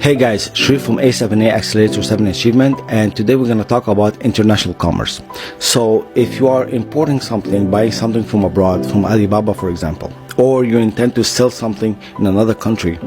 Hey guys, Shree from A7A Accelerator 7 Achievement, and today we're going to talk about international commerce. So if you are importing something, buying something from abroad, from Alibaba for example, or you intend to sell something in another country,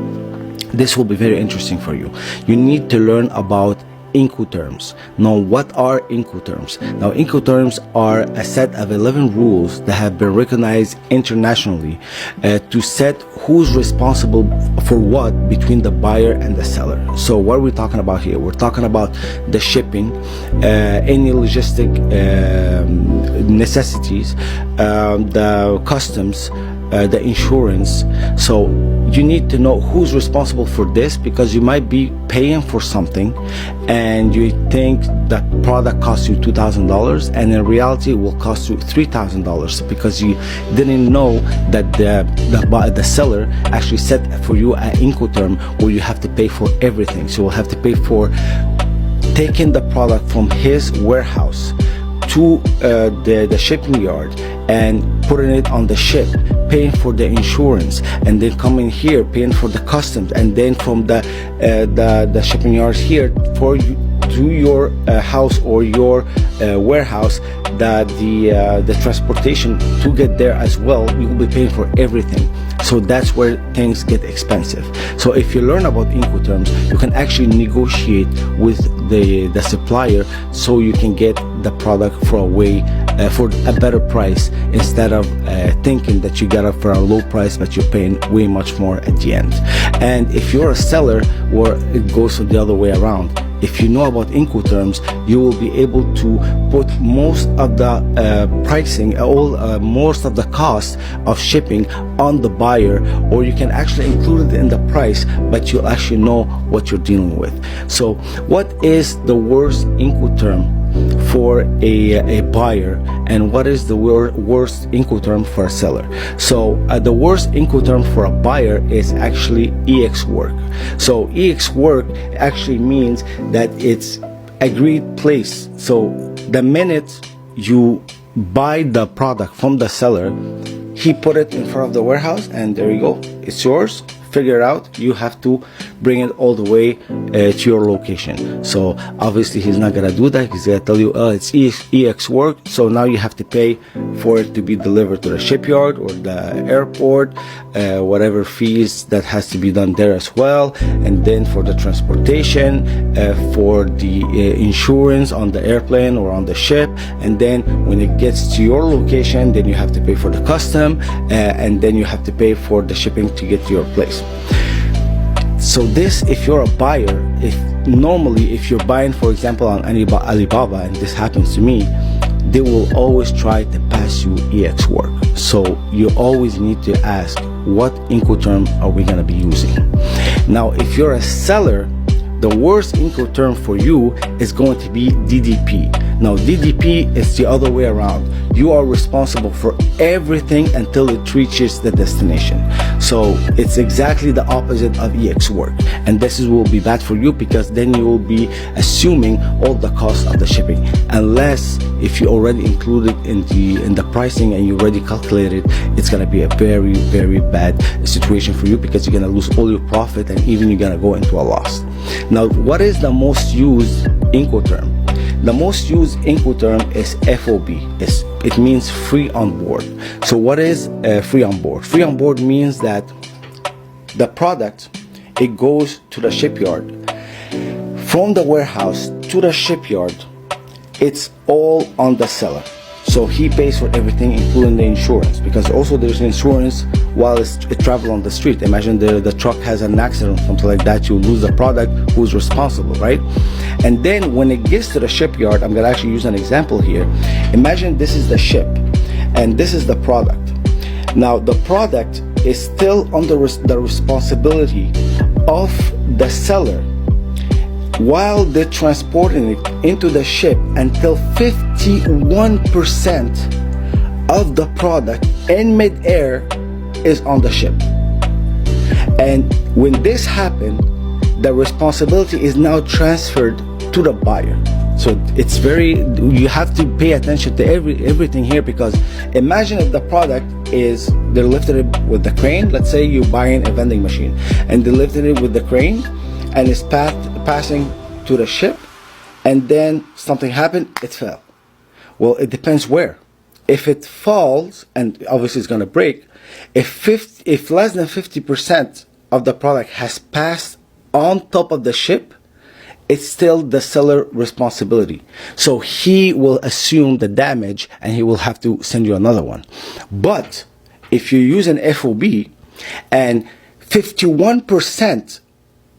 this will be very interesting for you. You need to learn about Incoterms. Now, what are Incoterms? Now, Incoterms are a set of 11 rules that have been recognized internationally to set who's responsible for what between the buyer and the seller. So what are we talking about here? We're talking about the shipping, any logistic necessities, the customs, the insurance. So you need to know who's responsible for this, because you might be paying for something and you think that product costs you $2,000 and in reality it will cost you $3,000 because you didn't know that the seller actually set for you an Incoterm where you have to pay for everything. So you'll have to pay for taking the product from his warehouse to the shipping yard and putting it on the ship, paying for the insurance, and then coming here paying for the customs, and then from the shipping yards here for you to your house or your warehouse, the transportation to get there as well. You will be paying for everything. So that's where things get expensive. So if you learn about Incoterms, you can actually negotiate with the supplier so you can get the product for a better price, instead of thinking that you got it for a low price but you're paying way much more at the end. And if you're a seller, where it goes the other way around, if you know about Incoterms, you will be able to put most of the pricing, most of the cost of shipping on the buyer, or you can actually include it in the price, but you'll actually know what you're dealing with. So what is the worst Incoterm for a buyer, and what is the worst Incoterm for a seller? So the worst Incoterm for a buyer is actually EX work. So EX work actually means that it's agreed place. So the minute you buy the product from the seller, he put it in front of the warehouse and there you go, it's yours. Figure it out. You have to bring it all the way to your location. So obviously he's not gonna do that. He's gonna tell you, oh, it's EX work, so now you have to pay for it to be delivered to the shipyard or the airport, whatever fees that has to be done there as well, and then for the transportation, for the insurance on the airplane or on the ship, and then when it gets to your location, then you have to pay for the custom, and then you have to pay for the shipping to get to your place. So this, if you're a buyer, if you're buying, for example, on Alibaba, and this happens to me, they will always try to pass you EX work. So you always need to ask, what Incoterm are we going to be using? Now, if you're a seller, the worst Incoterm for you is going to be DDP. Now, DDP is the other way around. You are responsible for everything until it reaches the destination. So it's exactly the opposite of EX work, and this will be bad for you, because then you will be assuming all the costs of the shipping, unless if you already included in the pricing and you already calculated, it's going to be a very, very bad situation for you, because you're going to lose all your profit and even you're going to go into a loss. Now, what is the most used Incoterm? The most used Incoterm is FOB. It means free on board. So what is free on board? Free on board means that the product, it goes to the shipyard. From the warehouse to the shipyard, it's all on the seller. So he pays for everything, including the insurance, because also there's insurance while it travels on the street. Imagine the truck has an accident or something like that, you lose the product, who's responsible, right? And then when it gets to the shipyard, I'm gonna actually use an example here. Imagine this is the ship and this is the product. Now the product is still under the responsibility of the seller while they're transporting it into the ship, until 51% of the product in midair is on the ship. And when this happened, the responsibility is now transferred to the buyer. So it's you have to pay attention to everything here, because imagine if the product is, they're lifted it with the crane. Let's say you're buying a vending machine and they lifted it with the crane, and it's passing to the ship, and then something happened, it fell. Well, it depends where. If it falls, and obviously it's going to break, if less than 50% of the product has passed on top of the ship, it's still the seller responsibility. So he will assume the damage and he will have to send you another one. But if you use an FOB and 51%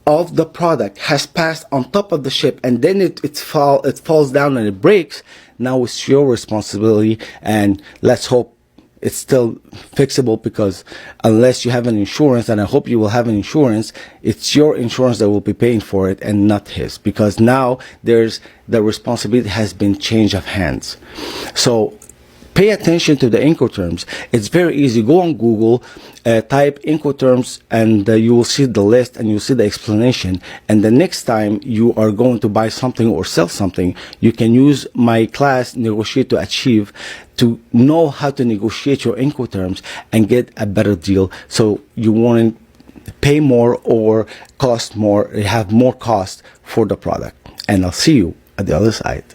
of the product has passed on top of the ship and then it falls down and it breaks, now it's your responsibility, and let's hope it's still fixable, because unless you have an insurance, and I hope you will have an insurance, it's your insurance that will be paying for it and not his, because now the responsibility has been changed of hands. So pay attention to the Incoterms. It's very easy. Go on Google, type Incoterms, and you will see the list and you'll see the explanation. And the next time you are going to buy something or sell something, you can use my class, Negotiate to Achieve, to know how to negotiate your Incoterms and get a better deal, so you won't pay more or cost more, have more cost for the product. And I'll see you at the other side.